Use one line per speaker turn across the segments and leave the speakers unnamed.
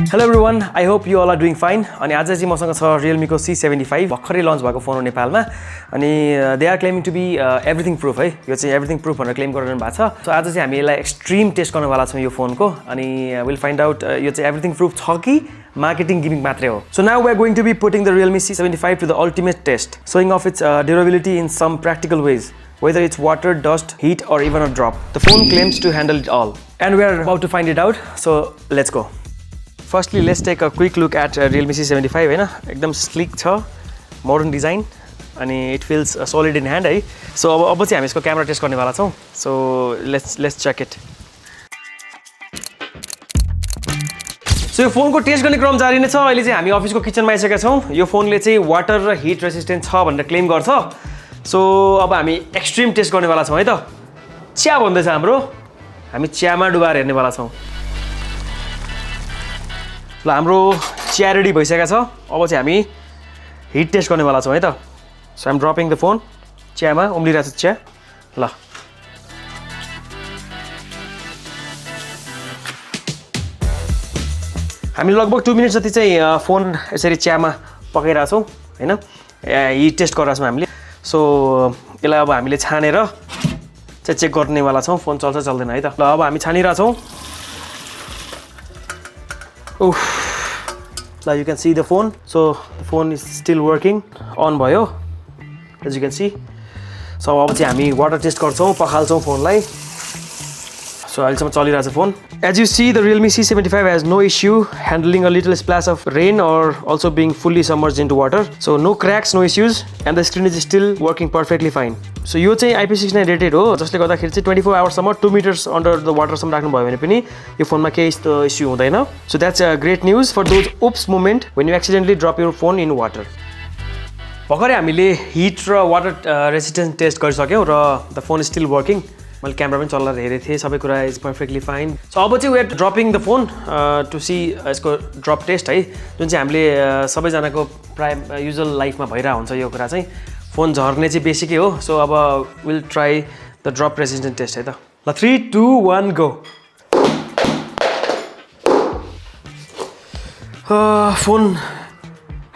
Hello everyone, I hope you all are doing fine. अनि आज चाहिँ मसँग छ Realme को C75 भर्खरै लन्च भएको फोन हो नेपालमा अनि they are claiming to be everything proof है. यो चाहिँ everything proof भनेर क्लेम गरिरहनु भएको छ. सो आज चाहिँ हामी यसलाई एक्सट्रीम टेस्ट गर्न वाला छौं यो फोनको अनि we'll find out यो चाहिँ everything proof छ कि marketing gimmick मात्रै हो. So now we are going to be putting the Realme C75 to the ultimate test, showing off its durability in some practical ways. Whether it's water, dust, heat or even a drop. The phone claims to handle it all. And we are about to find it out, so let's go. Firstly, let's take a quick look at Realme C75 हैन एकदम slick छ modern design अनि it feels solid in hand है so अब चाहिँ हामी यसको camera test गर्ने वाला छौं so let's check it so यो फोनको टेस्ट गर्ने क्रम जारी नै छ अहिले चाहिँ हामी अफिसको किचनमा आइसकेका छौं यो फोनले चाहिँ वाटर र हिट रेसिस्टेन्ट छ भनेर क्लेम गर्छ सो अब हामी एक्सट्रीम टेस्ट गर्ने वाला छौं है त च्या भन्दैछ हाम्रो हामी च्यामा डुबाएर हेर्ने वाला छौं ल हाम्रो च्या रेडी भइसकेको छ अब चाहिँ हामी हिट टेस्ट गर्ने वाला छौं है त so I'm dropping the phone च्यामा उम्लिरहेको छ च्या ल हामी लगभग 2 मिनेट जति चाहिँ फोन यसरी च्यामा पकाइरा छौं हैन हिट टेस्ट गरिरा छौं हामीले सो यसलाई अब हामीले छानेर चाहिँ चेक गर्ने वाला छौं फोन चल्छ चल्दैन है त ल अब हामी छानिरा छौं Oof. Now you can see the phone. So the phone is still working. On भयो as you can see. So अब चाहिँ हामी वाटर टेस्ट गर्छौं पखाल्छौं फोनलाई So अहिलेसम्म चलिरहेछ phone As you see, the Realme C75 has no issue handling a little splash of rain or also being fully submerged into water. So no cracks, no issues, and the screen is still working perfectly fine. So यो चाहिँ IP69 rated हो जसले गर्दाखेरि चाहिँ 24 hours सम्म 2 meters under the water सम्म राख्नु भयो भने पनि यो फोनमा केही यस्तो इस्यु हुँदैन. So that's a great news for those oops moment when you accidentally drop your phone in water. भर्खरै हामीले हिट र वाटर रेसिस्टेन्स टेस्ट गरिसक्यौं र the phone is still working मैले क्यामेरा पनि चलाएर हेरेको थिएँ सबै कुरा इज पर्फेक्टली फाइन सो अब चाहिँ we are dropping the phone to see यसको ड्रप टेस्ट है जुन चाहिँ हामीले सबैजनाको प्राय युजुअल लाइफमा भइरहेको हुन्छ यो कुरा चाहिँ फोन झर्ने चाहिँ बेसिकै हो सो अब will try the drop resistant test है त ल 3 2 1 go phone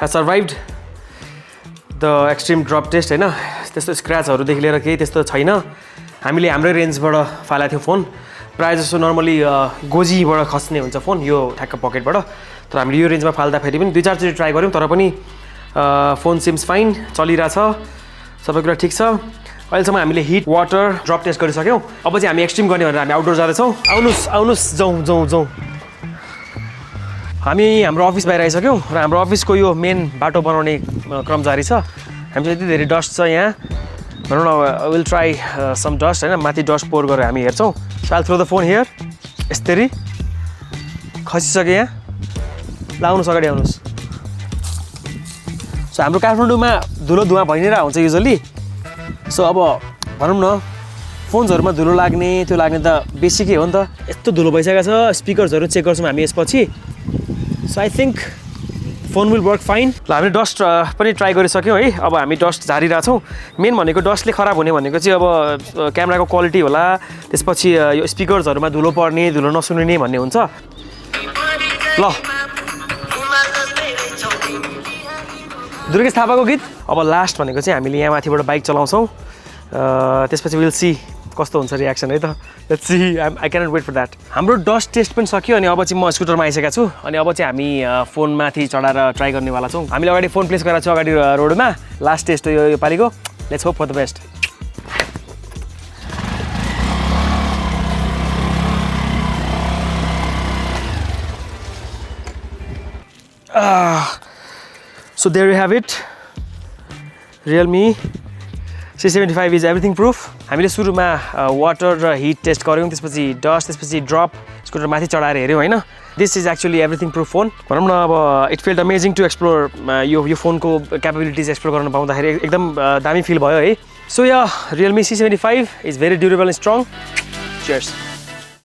has survived the extreme drop test हैन त्यस्तो स्क्रैचहरुदेखि लिएर केही त्यस्तो छैन हामीले हाम्रै रेन्जबाट फालेको थियो फोन प्राय जसो नर्मली गोजीबाट खस्ने हुन्छ फोन यो ठ्याक्क पकेटबाट तर हामीले यो रेन्जमा फाल्दा फेरि पनि 2-4 चोटी ट्राई गर्यौं तर पनि फोन सिम्स फाइन चलिरहेछ सबै कुरा ठीक छ अहिलेसम्म हामीले हिट वाटर ड्रप टेस्ट गरिसक्यौं अब चाहिँ हामी एक्सट्रिम गर्ने भनेर हामी आउटडोर जाँदै छौं आउनुस जाउँ हामी हाम्रो अफिस बाहिर आइसक्यौं र हाम्रो अफिसको यो मेन बाटो बनाउने क्रम जारी छ हामी चाहिँ यति धेरै डस्ट छ यहाँ भनौँ न विल ट्राई सम डस्ट हैन माथि डस्ट पोर गरेर हामी हेर्छौं so I'll throw the phone here यसरी खसिसक्यो यहाँ लाउनुस् अगाडि आउनुस् सो हाम्रो काठमाडौँमा धुलो धुवा भइनेरा हुन्छ युजुअली सो अब भनौँ न फोन्सहरुमा धुलो लाग्ने त्यो लाग्ने त बेसिकै हो नि त यस्तो धुलो भइसकेको छ स्पिकर्सहरु चेक गर्छौं हामी यसपछि so I think phone will work fine ल हामीले डस्ट पनि ट्राई गरिसक्यौं है अब हामी डस्ट झारिरा छौं मेन भनेको डस्टले खराब हुने भनेको चाहिँ अब क्यामेराको क्वालिटी होला त्यसपछि यो स्पिकर्सहरुमा धुलो पर्ने धुलो नसुनिने भन्ने हुन्छ ल दुर्गेश थापाको गीत अब लास्ट भनेको चाहिँ हामीले यहाँ माथिबाट बाइक चलाउँछौं त्यसपछि विल सी कस्तो हुन्छ रियाक्सन है त let's see I cannot wait for that हाम्रो डस्ट टेस्ट पनि सक्यो अनि अब चाहिँ म स्कुटरमा आइसकेको छु अनि अब चाहिँ हामी फोन माथि चढाएर ट्राई गर्ने वाला छौं हामीले अगाडि फोन प्लेस गरेर छु अगाडि रोडमा लास्ट टेस्ट हो यो पालिको let's hope for the best So there you have it Realme C75 is everything proof हामीले सुरुमा वाटर र हिट टेस्ट गर्यौं त्यसपछि डस्ट त्यसपछि ड्रप स्कुटर माथि चढाएर हेर्यौं हैन this is actually everything proof phone भनौं न अब it felt amazing to explore यो फोनको क्यापेबिलिटिज एक्सप्लोर गर्न पाउँदाखेरि एकदम दामी फिल भयो है so yeah Realme C75 is very durable and strong cheers